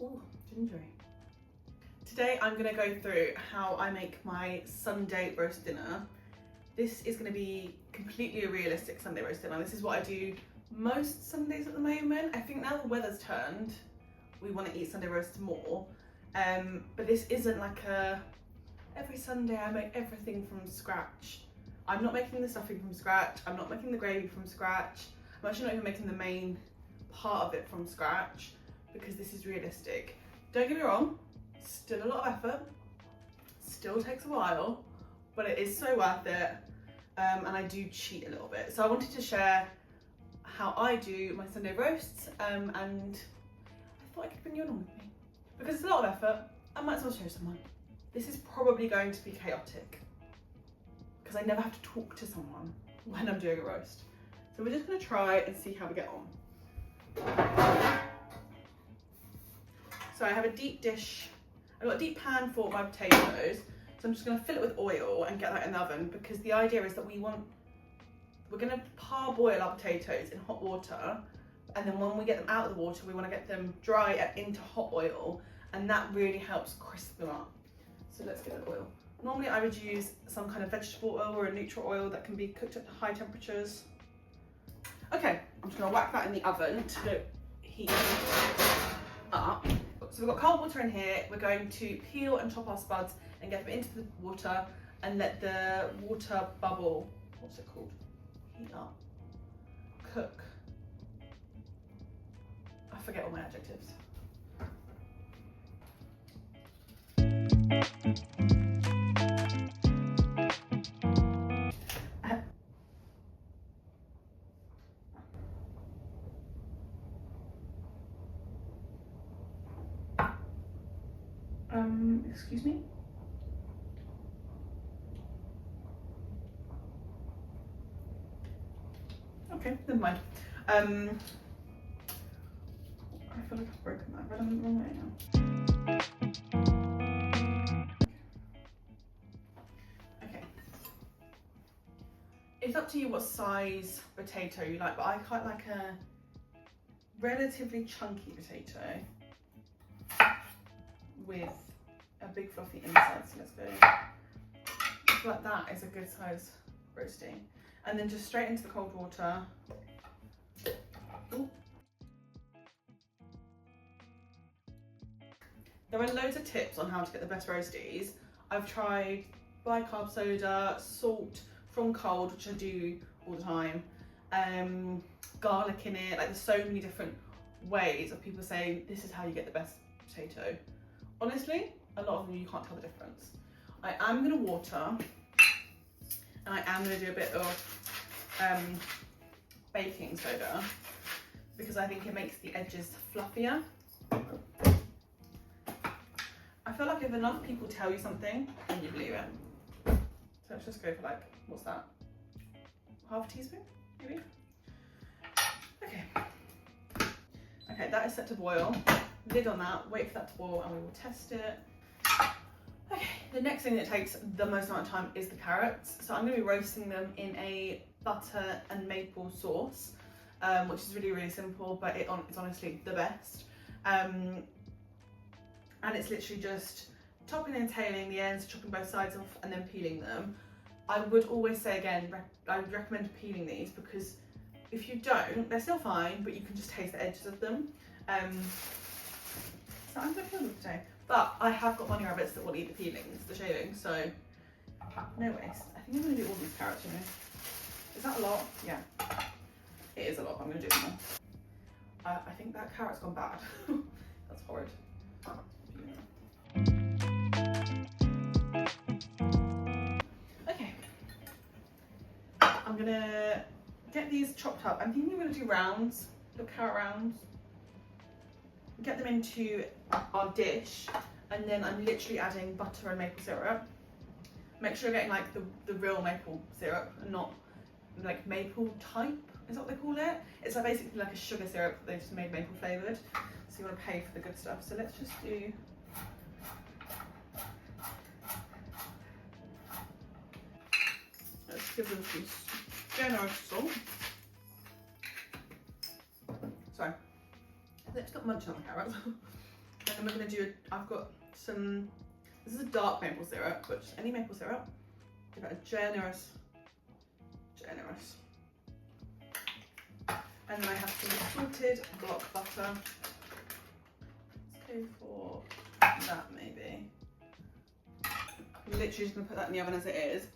Ooh, gingery. Today I'm going to go through how I make my Sunday roast dinner. This is going to be completely a realistic Sunday roast dinner. This is what I do most Sundays at the moment. I think now the weather's turned, we want to eat Sunday roast more. But this isn't like every Sunday I make everything from scratch. I'm not making the stuffing from scratch. I'm not making the gravy from scratch. I'm actually not even making the main part of it from scratch because this is realistic. Don't get me wrong, still a lot of effort, still takes a while, but it is so worth it. And I do cheat a little bit. So I wanted to share how I do my Sunday roasts, and I thought I could bring you along with me. Because it's a lot of effort, I might as well show someone. This is probably going to be chaotic because I never have to talk to someone when I'm doing a roast. So we're just gonna try and see how we get on. So I have a deep dish, I've got a deep pan for my potatoes. So I'm just gonna fill it with oil and get that in the oven because the idea is that we're gonna parboil our potatoes in hot water, and then when we get them out of the water, we wanna get them dry and into hot oil, and that really helps crisp them up. So let's get the oil. Normally I would use some kind of vegetable oil or a neutral oil that can be cooked at high temperatures. Okay, I'm just gonna whack that in the oven to heat up. So we've got cold water in here. We're going to peel and chop our spuds and get them into the water and let the water bubble, what's it called? Heat up, cook. I forget all my adjectives. Excuse me? Okay, never mind. I feel like I've broken that, but I'm the wrong way now. Okay. It's up to you what size potato you like, but I quite like a relatively chunky potato with a big fluffy inside, so let's go. I feel like that is a good size roasting. And then just straight into the cold water. Ooh. There are loads of tips on how to get the best roasties. I've tried bicarb soda, salt from cold, which I do all the time, garlic in it. Like, there's so many different ways of people saying this is how you get the best potato. Honestly, a lot of them you can't tell the difference. I am gonna water, and I am gonna do a bit of baking soda because I think it makes the edges fluffier. I feel like if enough people tell you something, then you believe it. So let's just go for, like, what's that? Half a teaspoon, maybe? Okay. Okay, that is set to boil. Lid on that, wait for that to boil, and we will test it. Okay, the next thing that takes the most amount of time is the carrots. So I'm gonna be roasting them in a butter and maple sauce, which is really, really simple, but it's honestly the best. And it's literally just topping and tailing the ends, chopping both sides off, and then peeling them. I would always say again, I would recommend peeling these because if you don't, they're still fine, but you can just taste the edges of them. So I'm gonna peel them today. But I have got bunny rabbits that will eat the peelings, the shavings, so no waste. I think I'm gonna do all these carrots, you know. Is that a lot? Yeah. It is a lot, but I'm gonna do them all. I think that carrot's gone bad. That's horrid. Okay. I'm gonna get these chopped up. I'm thinking I'm gonna do rounds, little carrot rounds. Get them into our dish, and then I'm literally adding butter and maple syrup. Make sure you're getting like the real maple syrup and not like maple type, is what they call it. It's like basically like a sugar syrup that they just made maple flavoured. So you want to pay for the good stuff. So let's just do. Let's give them some generous salt. Sorry. Let's not munch on the carrots. And we're gonna do, I've got some, this is a dark maple syrup, but just any maple syrup. Give it a generous. And then I have some salted block butter. Let's go for that maybe. I'm literally just gonna put that in the oven as it is.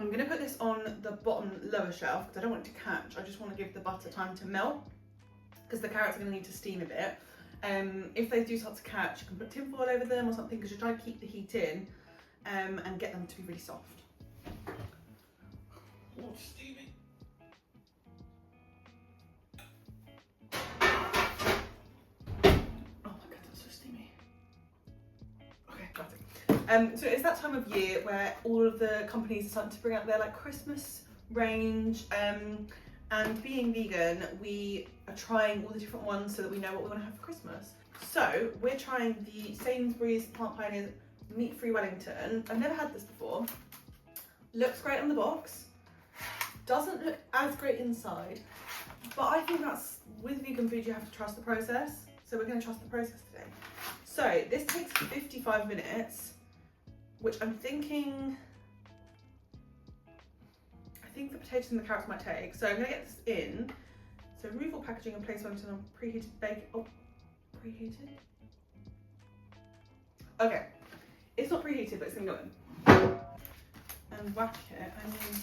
I'm gonna put this on the bottom lower shelf because I don't want it to catch. I just want to give the butter time to melt because the carrots are gonna need to steam a bit. If they do start to catch, you can put tin foil over them or something because you're trying to keep the heat in and get them to be really soft. Oh, steamy. Oh my god, that's so steamy. Okay, got it. So it's that time of year where all of the companies are starting to bring out their like Christmas range. And being vegan, we are trying all the different ones so that we know what we want to have for Christmas. So we're trying the Sainsbury's Plant Pioneer Meat-Free Wellington. I've never had this before. Looks great on the box. Doesn't look as great inside, but I think that's, with vegan food you have to trust the process. So we're going to trust the process today. So this takes 55 minutes, which I'm thinking, I think the potatoes and the carrots might take. So I'm going to get this in. So remove all packaging and place onto on preheated bake. Oh, preheated? Okay, it's not preheated, but it's going to go in. And whack it. I mean,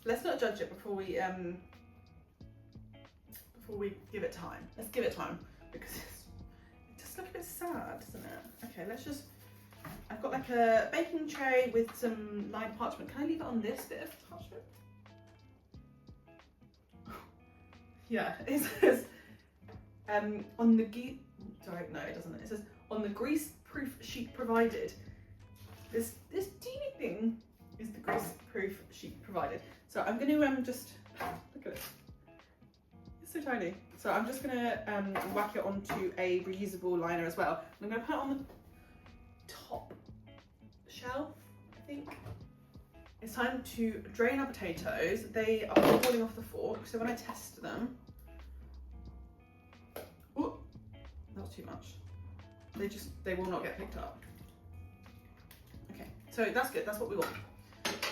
let's not judge it before we give it time. Let's give it time because it does look a bit sad, doesn't it? Okay, let's just. I've got like a baking tray with some lined parchment. Can I leave it on this bit of parchment? Yeah, it says on the sorry, no, it doesn't. It says on the grease-proof sheet provided. This teeny thing is the grease-proof sheet provided. So I'm going to just look at it. It's so tiny. So I'm just going to whack it onto a reusable liner as well. I'm going to put it on the top shelf, I think. It's time to drain our potatoes. They are falling off the fork, so when I test them, ooh, that was too much. They will not get picked up. Okay, so that's good, that's what we want.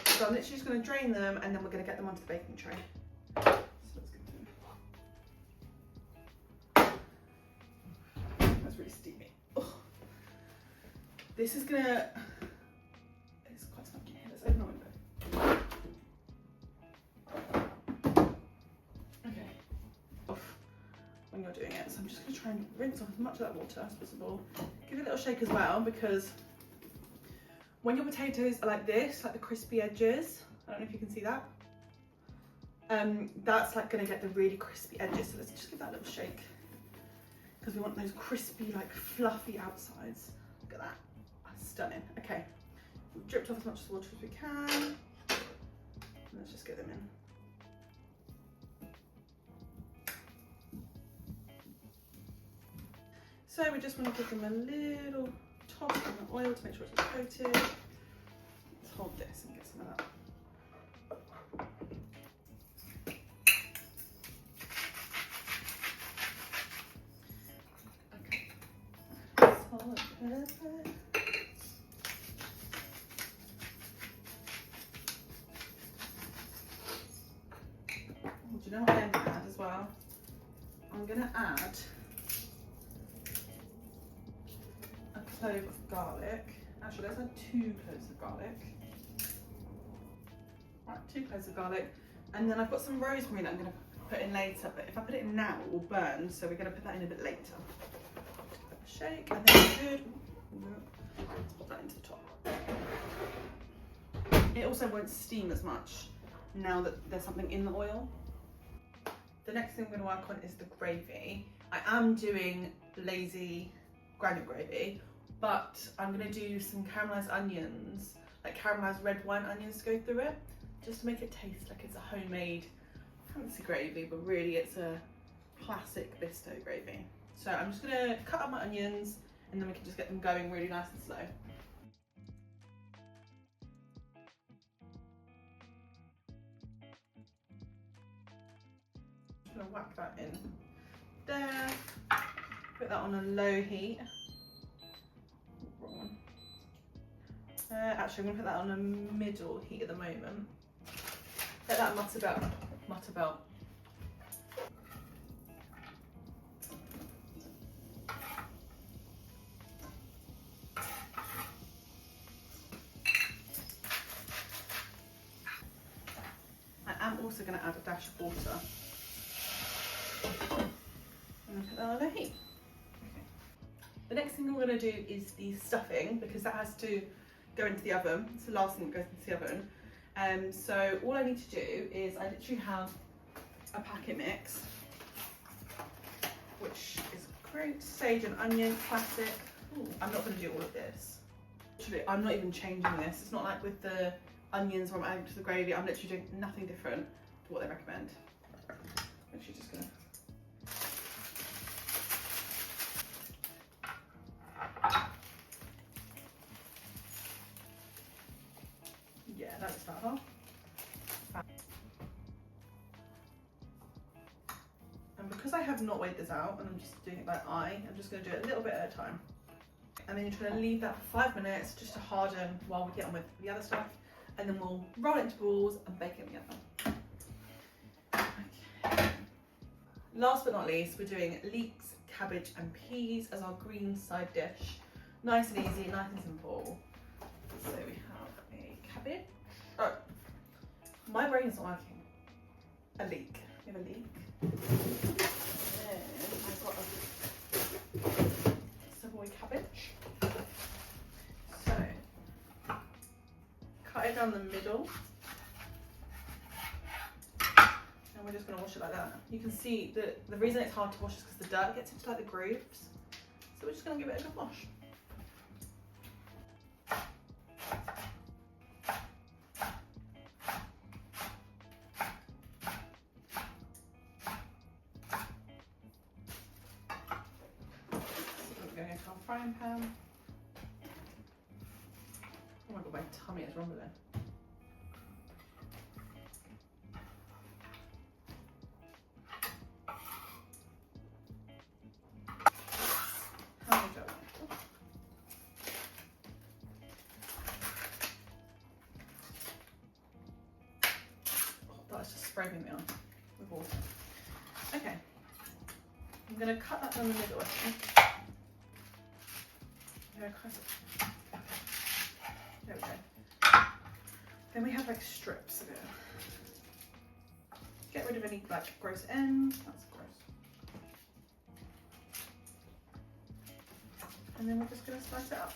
So I'm literally just going to drain them and then we're going to get them onto the baking tray. So let's get them. That's really steamy. Oh. This is going to, it's quite smoky in here, let's open the window. Okay, off when you're doing it. So I'm just going to try and rinse off as much of that water as possible. Give it a little shake as well because when your potatoes are like this, like the crispy edges, I don't know if you can see that, that's like gonna get the really crispy edges. So let's just give that a little shake because we want those crispy, like fluffy outsides. Look at that, that's stunning. Okay, we've dripped off as much water as we can. Let's just get them in. So we just want to give them a little toss in the oil to make sure it's coated. Let's hold this and get some of that. Okay. Salt, pepper. Do you know what I'm going to add as well? I'm going to add a clove of garlic. Actually, let's add 2 cloves of garlic. Right, 2 cloves of garlic. And then I've got some rosemary that I'm going to put in later, but if I put it in now, it will burn, so we're going to put that in a bit later. Just give it a shake, and then we're good. Let's put that into the top. It also won't steam as much now that there's something in the oil. The next thing I'm going to work on is the gravy. I am doing lazy granule gravy, but I'm going to do some caramelised onions, like caramelised red wine onions to go through it, just to make it taste like it's a homemade fancy gravy, but really it's a classic Bisto gravy. So I'm just going to cut up my onions and then we can just get them going really nice and slow. just gonna whack that in there. Put that on a low heat. Wrong one. Actually, I'm gonna put that on a middle heat at the moment. Let that mutter about. I'm also going to add a dash of water and put that on a heat. Okay. The next thing we're going to do is the stuffing, because that has to go into the oven. It's the last thing that goes into the oven. So all I need to do is I literally have a packet mix, which is great sage and onion, classic. Ooh, I'm not going to do all of this. Literally, I'm not even changing this. It's not like with the onions where I'm adding to the gravy. I'm literally doing nothing different to what they recommend. I'm actually just gonna. Yeah, that's that half. And because I have not weighed this out and I'm just doing it by eye, I'm just going to do it a little bit at a time. And then you're trying to leave that for 5 minutes just to harden while we get on with the other stuff. And then we'll roll it into balls and bake it in the oven. Okay. Last but not least, we're doing leeks, cabbage and peas as our green side dish. Nice and easy, nice and simple. So we have a cabbage. Oh, my brain is not working. A leek. We have a leek. Then I've got a Savoy cabbage. So cut it down the middle. And we're just going to wash it like that. You can see that the reason it's hard to wash is because the dirt gets into like the grooves. So we're just going to give it a good wash. Frying pan. Oh my god, my tummy is rumbling. How many do I want? Oh, that's just spraying me on with water. Okay. I'm going to cut that down the middle, I think. There we go. Then we have like strips of it. Get rid of any like gross ends. That's gross. And then we're just going to slice it up.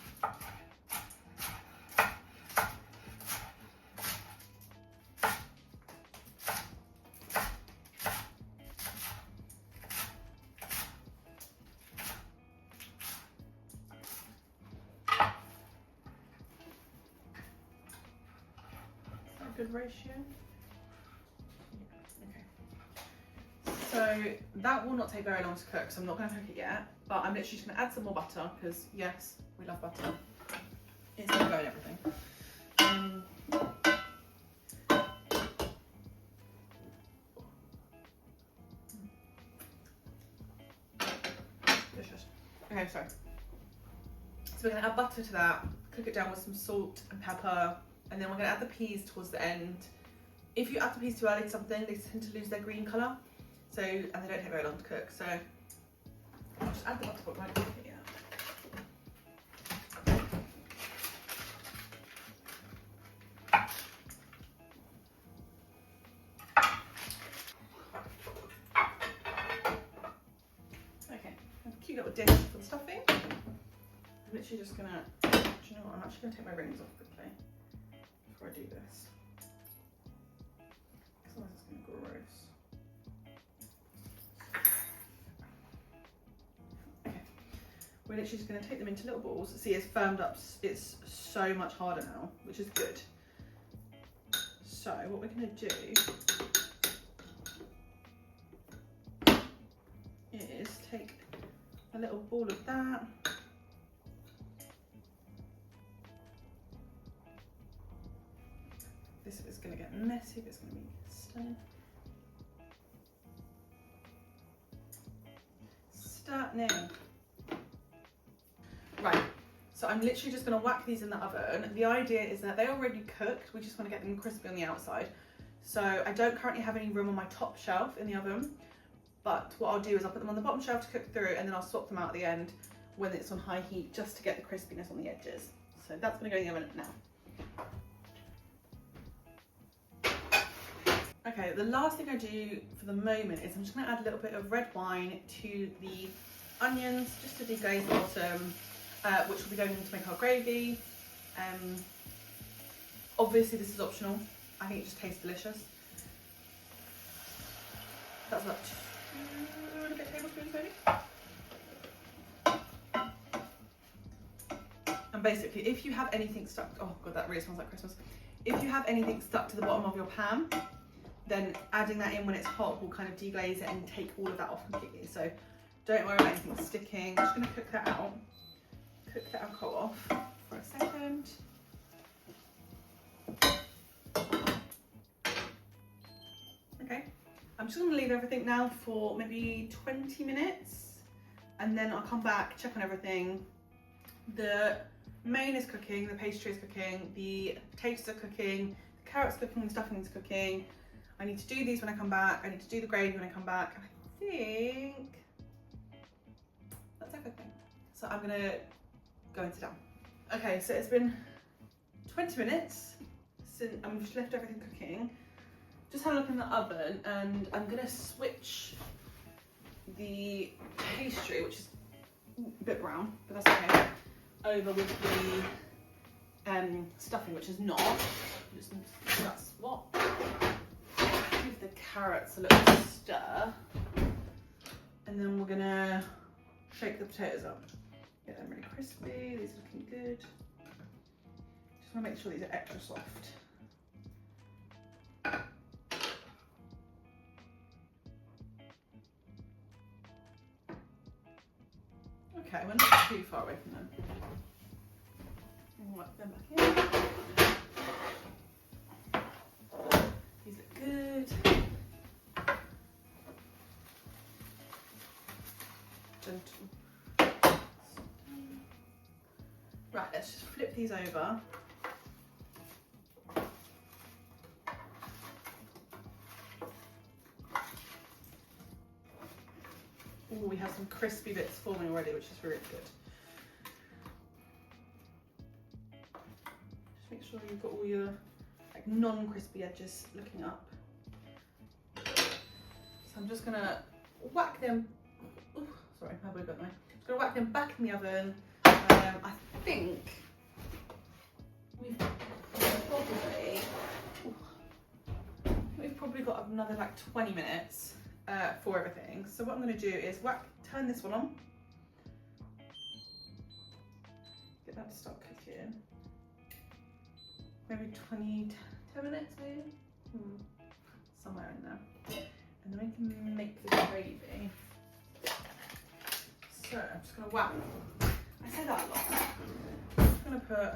Good ratio. Okay. So that will not take very long to cook, so I'm not going to cook it yet, but I'm literally just going to add some more butter because yes, we love butter. It's going to go in everything. Delicious. Okay, so we're going to add butter to that, cook it down with some salt and pepper. And then we're going to add the peas towards the end. If you add the peas too early to something, they tend to lose their green colour. So, and they don't take very long to cook. So, I'll just add the butter right here. Okay, a cute little dish for the stuffing. I'm literally just going to, do you know what, I'm actually going to take my rings off quickly before I do this. Otherwise it's going to be gross. Okay, we're literally just going to take them into little balls. See, it's firmed up, it's so much harder now, which is good. So what we're going to do is take a little ball of that. This is going to get messy, but it's going to be stunning. stunning. Right, so I'm literally just gonna whack these in the oven. The idea is that they're already cooked, we just wanna get them crispy on the outside. So I don't currently have any room on my top shelf in the oven, but what I'll do is I'll put them on the bottom shelf to cook through, and then I'll swap them out at the end when it's on high heat, just to get the crispiness on the edges. So that's gonna go in the oven now. Okay, the last thing I do for the moment is I'm just gonna add a little bit of red wine to the onions, just to deglaze the bottom, which will be going in to make our gravy. Obviously this is optional. I think it just tastes delicious. That's about 2 and a bit tablespoons maybe. And basically, if you have anything stuck, oh god, that really smells like Christmas. If you have anything stuck to the bottom of your pan, then adding that in when it's hot will kind of deglaze it and take all of that off completely. So don't worry about anything sticking. I'm just gonna cook that out. Cook the alcohol off for a second. Okay, I'm just gonna leave everything now for maybe 20 minutes, and then I'll come back, check on everything. The main is cooking, the pastry is cooking, the potatoes are cooking, the carrots are cooking, the stuffing is cooking. I need to do these when I come back. I need to do the gravy when I come back. And I think that's everything. So I'm gonna go and sit down. Okay, so it's been 20 minutes since I've just left everything cooking. Just had a look in the oven, and I'm gonna switch the pastry, which is a bit brown, but that's okay, over with the stuffing, which is not. Just that swap. Give the carrots a little stir, and then we're gonna shake the potatoes up. Get them really crispy. These are looking good. Just want to make sure these are extra soft. Okay, we're not too far away from them. I'll wipe them back in. These look good. Gentle. Right, let's just flip these over. Ooh, we have some crispy bits forming already, which is really good. Just make sure you've got all your like non-crispy edges looking up. So I'm just gonna whack them. Ooh, sorry, my wig got in the way. Just gonna whack them back in the oven. I think we've probably got another like 20 minutes. For everything. So what I'm going to do is turn this one on, get that to start cooking, maybe 10 minutes maybe, somewhere in there, and then we can make the gravy. So I'm just going to whack, I say that a lot, I'm just going to put,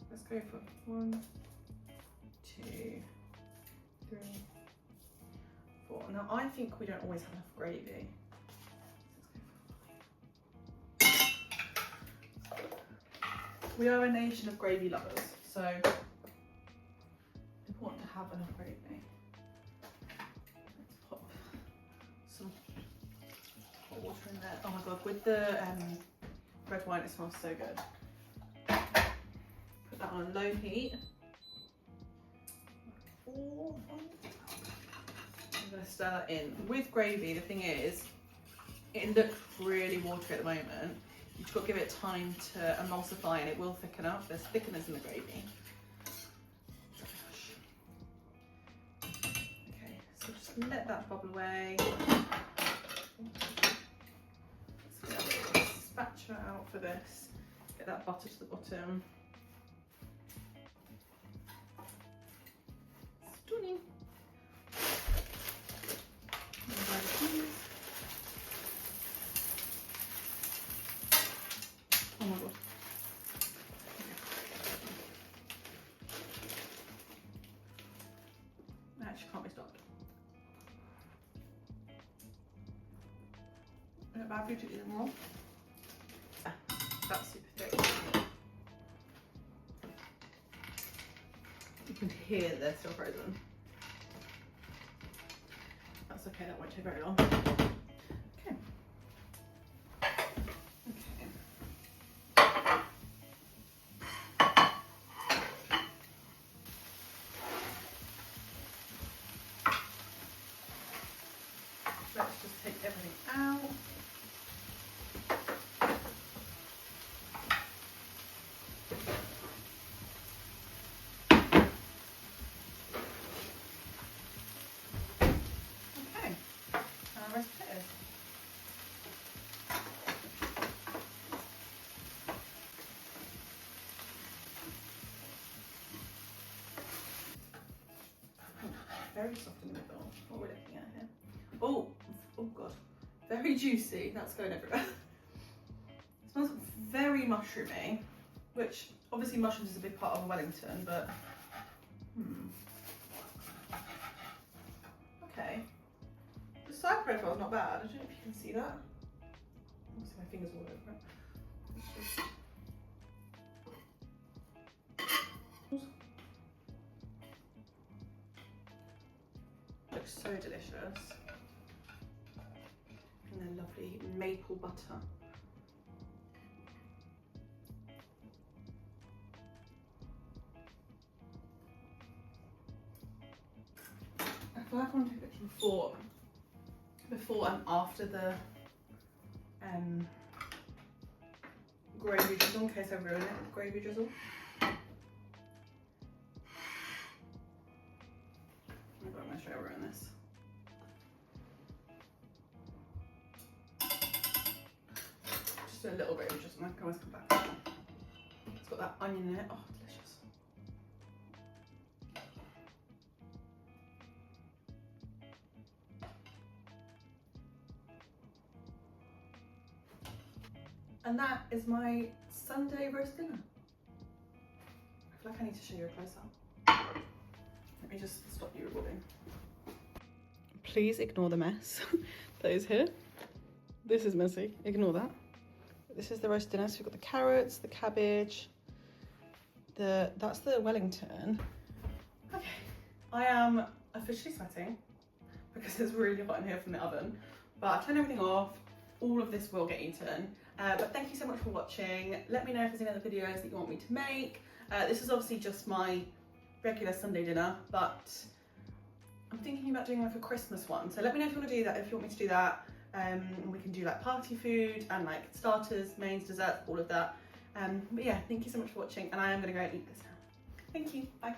let's go for 1, 2, 3, 4. Now I think we don't always have enough gravy. We are a nation of gravy lovers, so important to have enough gravy. Let's pop some hot water in there. Oh my god, with the red wine it smells so good. Put that on low heat. I'm going to stir that in. With gravy, the thing is, it looks really watery at the moment. You've got to give it time to emulsify and it will thicken up. There's thickeners in the gravy. Okay, so just let that bubble away. Let's get a spatula out for this. Get that butter to the bottom. Stunning. Oh my god. I actually can't be stopped. not bad food to eat them raw. That's super thick. You can hear they're still frozen. That's okay, that won't take very long. Okay. Let's just take everything out. Okay, roast potatoes. Very soft in the middle. What we're looking at here. Oh, oh god. Very juicy. That's going everywhere. It smells very mushroomy, which obviously mushrooms is a big part of a Wellington, but okay. The side profile is not bad. I don't know if you can see that. Obviously my fingers all over it. It's just... looks so delicious. And then lovely maple butter. I feel like I want to take a picture before and after the gravy drizzle, in case I ruin it with gravy drizzle. Oh my god, I'm going to show you I ruin this. Just a little gravy drizzle, and I can always come back. It's got that onion in it. Oh, delicious. And that is my Sunday roast dinner. I feel like I need to show you a close up. Let me just stop you recording. Please ignore the mess that is here. This is messy, ignore that. This is the roast dinner, so we've got the carrots, the cabbage, that's the Wellington. Okay, I am officially sweating because it's really hot in here from the oven, but I've turned everything off. All of this will get eaten. But thank you so much for watching. Let me know if there's any other videos that you want me to make. This is obviously just my regular Sunday dinner, but I'm thinking about doing like a Christmas one. So let me know if you want to do that, if you want me to do that. And we can do like party food and like starters, mains, desserts, all of that. But yeah, thank you so much for watching, and I am going to go and eat this now. Thank you, bye.